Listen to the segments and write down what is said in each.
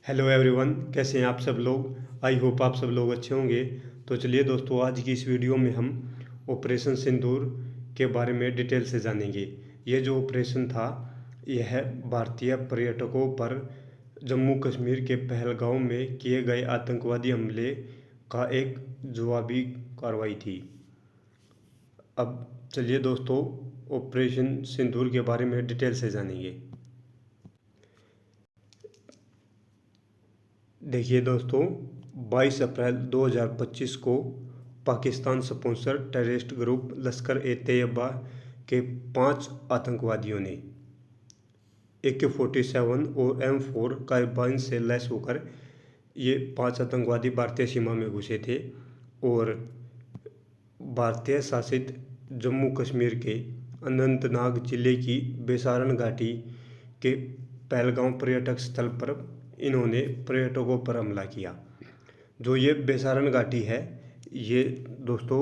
Hello everyone, कैसे हैं आप सब लोग। आई होप आप सब लोग अच्छे होंगे। तो चलिए दोस्तों, आज की इस वीडियो में हम ऑपरेशन सिंदूर के बारे में डिटेल से जानेंगे। ये जो ऑपरेशन था, यह भारतीय पर्यटकों पर जम्मू कश्मीर के पहलगांव में किए गए आतंकवादी हमले का एक जवाबी कार्रवाई थी। अब चलिए दोस्तों, ऑपरेशन सिंदूर के बारे में डिटेल से जानेंगे। देखिए दोस्तों, 22 अप्रैल 2025 को पाकिस्तान स्पॉन्सर टेररिस्ट ग्रुप लश्कर ए तैयबा के 5 आतंकवादियों ने AK-47 और M4 कार्बाइन से लैस होकर ये 5 आतंकवादी भारतीय सीमा में घुसे थे और भारतीय शासित जम्मू कश्मीर के अनंतनाग जिले की बेसारन घाटी के पहलगांव पर्यटक स्थल पर इन्होंने पर्यटकों पर हमला किया। जो ये बेसारन घाटी है, ये दोस्तों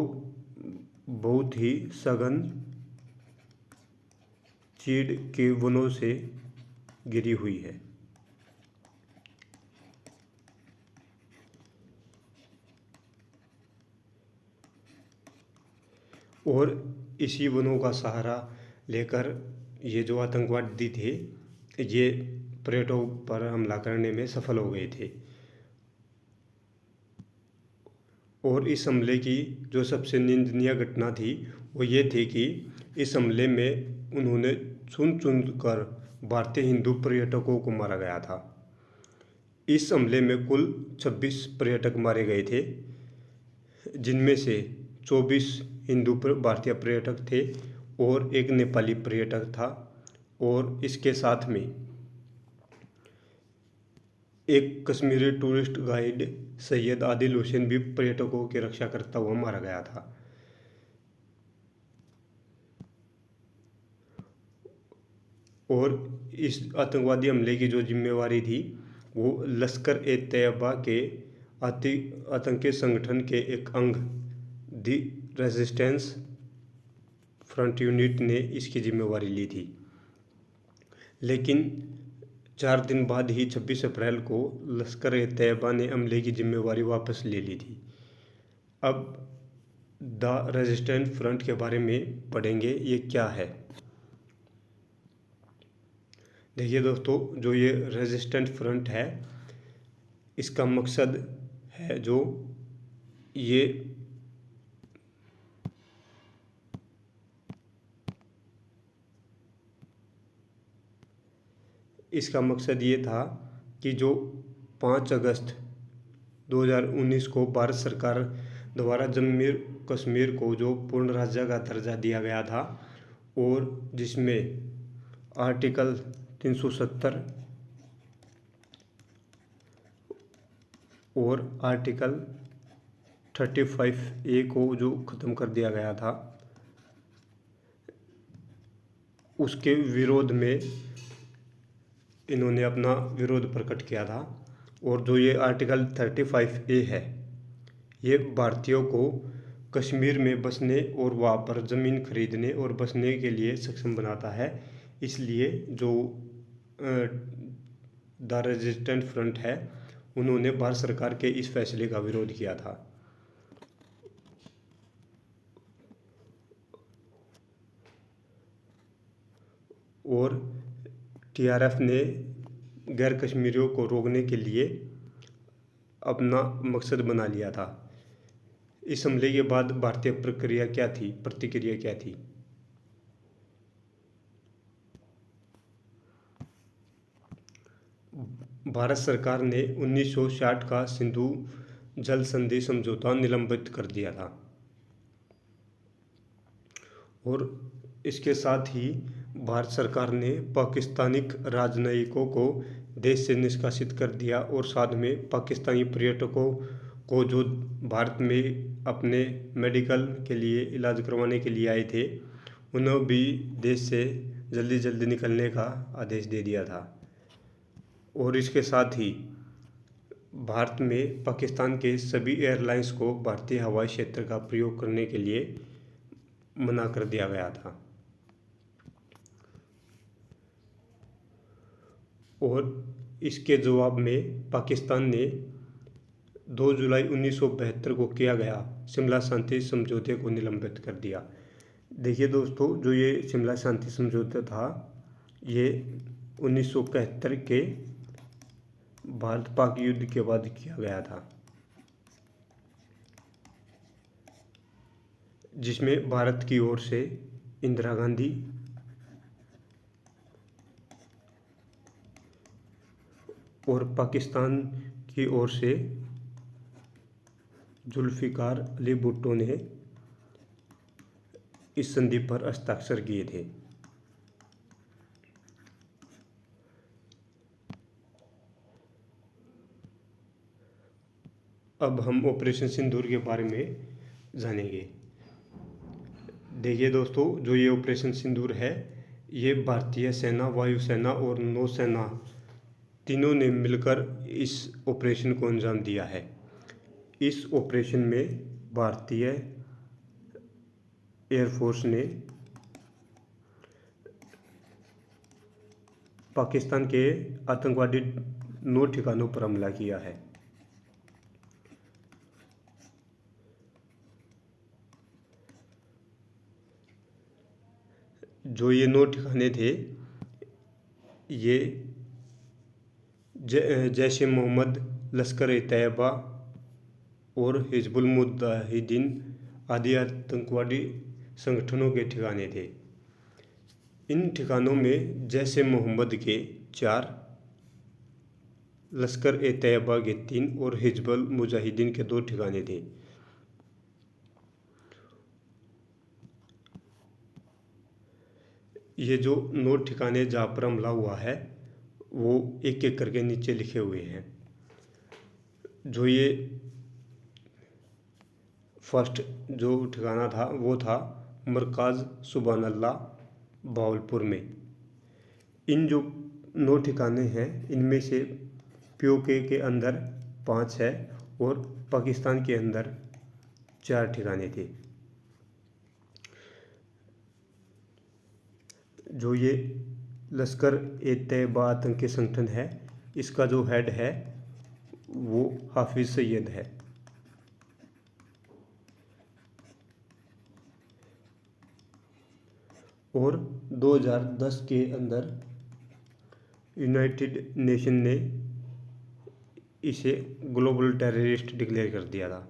बहुत ही सघन चीड़ के वनों से घिरी हुई है और इसी वनों का सहारा लेकर ये जो आतंकवादी थे, ये पर्यटकों पर हमला करने में सफल हो गए थे। और इस हमले की जो सबसे निंदनीय घटना थी वो ये थी कि इस हमले में उन्होंने चुन चुन कर भारतीय हिंदू पर्यटकों को मारा गया था। इस हमले में कुल 26 पर्यटक मारे गए थे, जिनमें से 24 हिंदू भारतीय पर्यटक थे और एक नेपाली पर्यटक था। और इसके साथ में एक कश्मीरी टूरिस्ट गाइड सैयद आदिल हुसैन भी पर्यटकों की रक्षा करता हुआ मारा गया था। और इस आतंकवादी हमले की जो जिम्मेवारी थी वो लश्कर ए तैयबा के आतंकी संगठन के एक अंग दी रेजिस्टेंस फ्रंट यूनिट ने इसकी जिम्मेवारी ली थी। लेकिन 4 दिन बाद ही 26 अप्रैल को लश्कर ए तैयबा ने हमले की जिम्मेवारी वापस ले ली थी। अब द रेजिस्टेंस फ्रंट के बारे में पढ़ेंगे, ये क्या है। देखिए दोस्तों, जो ये रेजिस्टेंट फ्रंट है, इसका मकसद है जो ये इसका मकसद ये था कि जो 5 अगस्त 2019 को भारत सरकार द्वारा जम्मू कश्मीर को जो पूर्ण राज्य का दर्जा दिया गया था और जिसमें आर्टिकल 370 और आर्टिकल 35A को जो ख़त्म कर दिया गया था, उसके विरोध में इन्होंने अपना विरोध प्रकट किया था। और जो ये आर्टिकल 35A है, ये भारतीयों को कश्मीर में बसने और वहाँ पर ज़मीन खरीदने और बसने के लिए सक्षम बनाता है। इसलिए जो द रेजिस्टेंट फ्रंट है, उन्होंने भारत सरकार के इस फैसले का विरोध किया था। और TRF ने गैर कश्मीरियों को रोकने के लिए अपना मकसद बना लिया था। इस हमले के बाद भारतीय प्रतिक्रिया क्या थी। भारत सरकार ने 1960 का सिंधु जल संधि समझौता निलंबित कर दिया था और इसके साथ ही भारत सरकार ने पाकिस्तानी राजनयिकों को देश से निष्कासित कर दिया और साथ में पाकिस्तानी पर्यटकों को जो भारत में अपने मेडिकल के लिए इलाज करवाने के लिए आए थे, उन्हें भी देश से जल्दी जल्दी निकलने का आदेश दे दिया था। और इसके साथ ही भारत में पाकिस्तान के सभी एयरलाइंस को भारतीय हवाई क्षेत्र का प्रयोग करने के लिए मना कर दिया गया था। और इसके जवाब में पाकिस्तान ने 2 जुलाई 1972 को किया गया शिमला शांति समझौते को निलंबित कर दिया। देखिए दोस्तों, जो ये शिमला शांति समझौता था ये 1971 के भारत पाक युद्ध के बाद किया गया था, जिसमें भारत की ओर से इंदिरा गांधी और पाकिस्तान की ओर से जुल्फिकार अली भुट्टो ने इस संधि पर हस्ताक्षर किए थे। अब हम ऑपरेशन सिंदूर के बारे में जानेंगे। देखिए दोस्तों, जो ये ऑपरेशन सिंदूर है ये भारतीय सेना, वायुसेना और नौसेना तीनों ने मिलकर इस ऑपरेशन को अंजाम दिया है। इस ऑपरेशन में भारतीय एयरफोर्स ने पाकिस्तान के आतंकवादी 9 ठिकानों पर हमला किया है। जो ये 9 ठिकाने थे ये जैश ए मोहम्मद, लश्कर ए तैयबा और हिजबुल मुजाहिदीन आदि आतंकवादी संगठनों के ठिकाने थे। इन ठिकानों में जैश ए मोहम्मद के 4, लश्कर ए तैयबा के 3 और हिजबुल मुजाहिदीन के 2 ठिकाने थे। ये जो 9 ठिकाने जहाँ पर हमला हुआ है वो एक एक करके नीचे लिखे हुए हैं। जो ये फर्स्ट जो ठिकाना था वो था मरकाज़ सुबहानल्लाह भावलपुर में। इन जो 9 ठिकाने हैं इनमें से पीओके के अंदर 5 है और पाकिस्तान के अंदर 4 ठिकाने थे। जो ये लश्कर ए तैयबा आतंकी संगठन है इसका जो हेड है वो हाफिज़ सैयद है। और 2010 के अंदर यूनाइटेड नेशन ने इसे ग्लोबल टेररिस्ट डिक्लेयर कर दिया था।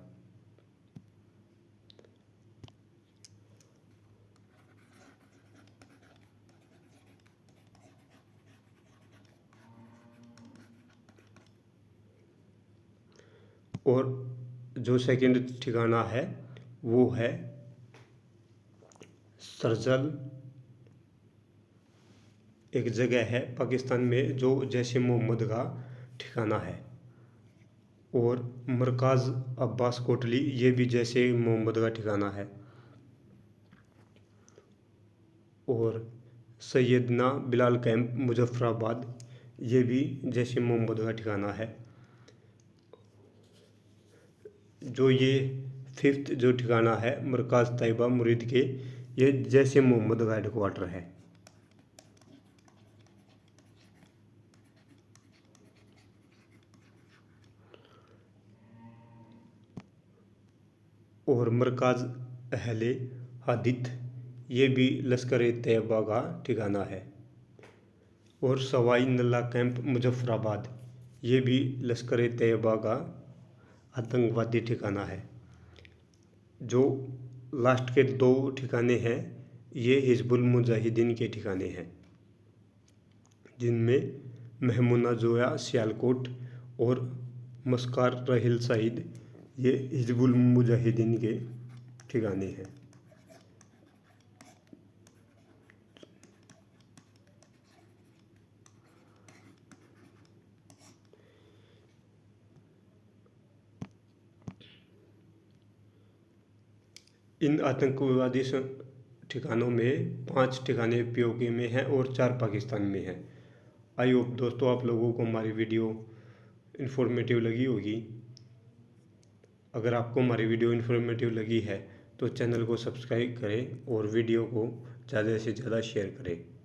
और जो सेकंड ठिकाना है वो है सरजल, एक जगह है पाकिस्तान में जो जैश ए मोहम्मद का ठिकाना है। और मरकाज़ अब्बास कोटली ये भी जैश ए मोहम्मद का ठिकाना है। और सैयदना बिलाल कैंप मुजफ्फराबाद ये भी जैश ए मोहम्मद का ठिकाना है। जो ये 5th जो ठिकाना है मरकाज़ तैयबा मुरीद के ये जैश ए मोहम्मद का हेडक्वार्टर है। और मरकाज़ अहले हादित ये भी लश्कर ए तैयबा का ठिकाना है। और सवाई नल्ला कैंप मुजफ्फराबाद ये भी लश्कर ए तैयबा का आतंकवादी ठिकाना है। जो लास्ट के 2 ठिकाने हैं ये हिजबुल मुजाहिदीन के ठिकाने हैं, जिनमें महमूना जोया सियालकोट और मस्कार रहील सईद ये हिजबुल मुजाहिदीन के ठिकाने हैं। इन आतंकवादी ठिकानों में 5 ठिकाने पीओके में हैं और 4 पाकिस्तान में हैं। आई होप दोस्तों आप लोगों को हमारी वीडियो इन्फॉर्मेटिव लगी होगी। अगर आपको हमारी वीडियो इन्फॉर्मेटिव लगी है तो चैनल को सब्सक्राइब करें और वीडियो को ज़्यादा से ज़्यादा शेयर करें।